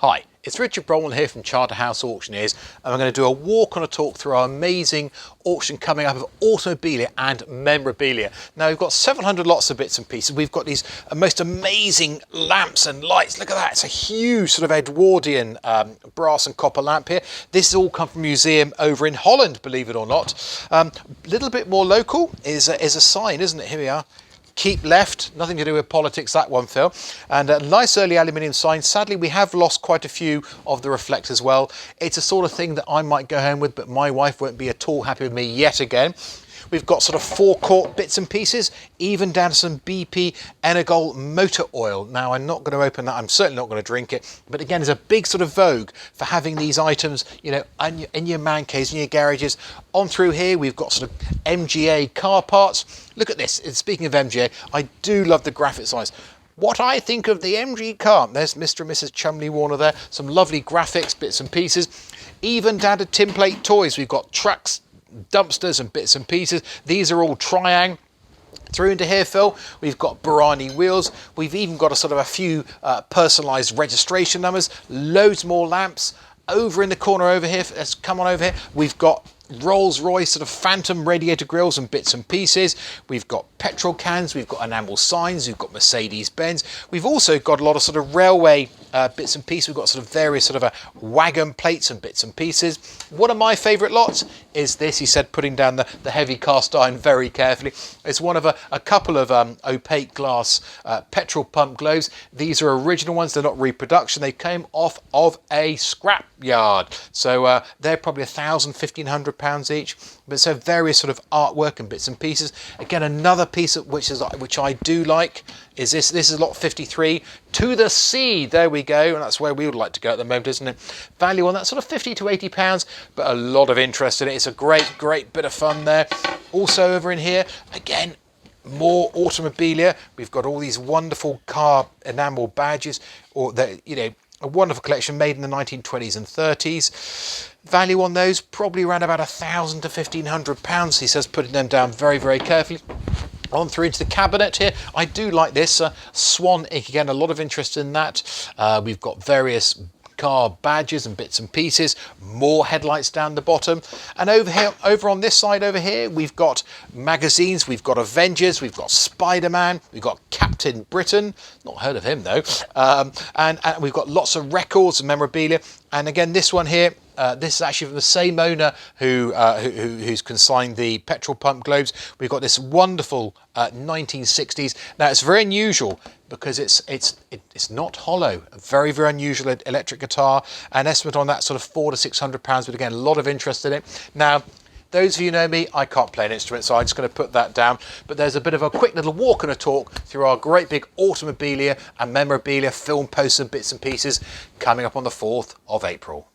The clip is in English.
Hi, it's Richard Bromwell here from Charterhouse Auctioneers, and we're going to do a walk on a talk through our amazing auction coming up of Automobilia and Memorabilia. Now we've got 700 lots of bits and pieces. We've got these most amazing lamps and lights. Look at that, it's a huge sort of Edwardian brass and copper lamp here. This has all come from a museum over in Holland, believe it or not. A little bit more local is a sign, isn't it? Here we are. Keep left, nothing to do with politics, that one, Phil. And a nice early aluminium sign. Sadly, we have lost quite a few of the reflectors as well. It's a sort of thing that I might go home with, but my wife won't be at all happy with me yet again. We've got sort of forecourt bits and pieces, even down to some BP Energol motor oil. Now, I'm not going to open that. I'm certainly not going to drink it. But again, there's a big sort of vogue for having these items, you know, in your man caves, in your garages. On through here, we've got sort of MGA car parts. Look at this. Speaking of MGA, I do love the graphic size. What I think of the MG car. There's Mr. and Mrs. Chumley Warner there. Some lovely graphics, bits and pieces. Even down to tinplate toys. We've got trucks, dumpsters and bits and pieces. These are all Triang. Through into here, Phil, we've got Barani wheels. We've even got a sort of a few personalised registration numbers. Loads more lamps. Over in the corner over here, let's come on over here. We've got Rolls-Royce sort of phantom radiator grills and bits and pieces. We've got petrol cans, we've got enamel signs, we've got Mercedes-Benz. We've also got a lot of sort of railway bits and pieces. We've got sort of various sort of wagon plates and bits and pieces. One of my favourite lots is this, he said, putting down the heavy cast iron very carefully. It's one of a couple of opaque glass petrol pump globes. These are original ones, they're not reproduction. They came off of a scrap yard. So they're probably £1,000–1,500 each. But so various sort of artwork and bits and pieces. Again, another piece of which I do like is this. This is lot 53, To the Sea. There we go, and that's where we would like to go at the moment, isn't it? Value on that sort of £50–80, but a lot of interest in it. It's a great bit of fun there. Also over in here, again, more Automobilia. We've got all these wonderful car enamel badges, or you know, a wonderful collection made in the 1920s and 30s. Value on those probably around about £1,000–1,500. He says, putting them down very carefully. On through into the cabinet here. I do like this swan ink. Again, a lot of interest in that. We've got various car badges and bits and pieces, more headlights down the bottom, and over here, over on this side over here, we've got magazines, we've got Avengers, we've got Spider-Man, we've got Captain Britain, not heard of him though, and we've got lots of records and memorabilia. And again, this one here, this is actually from the same owner who's consigned the petrol pump globes. We've got this wonderful 1960s. Now it's very unusual because it's not hollow. A very unusual electric guitar. An estimate on that sort of £400–600. But again, a lot of interest in it. Now, those of you who know me, I can't play an instrument, so I'm just going to put that down. But there's a bit of a quick little walk and a talk through our great big Automobilia and Memorabilia film poster bits and pieces coming up on the 4th of April.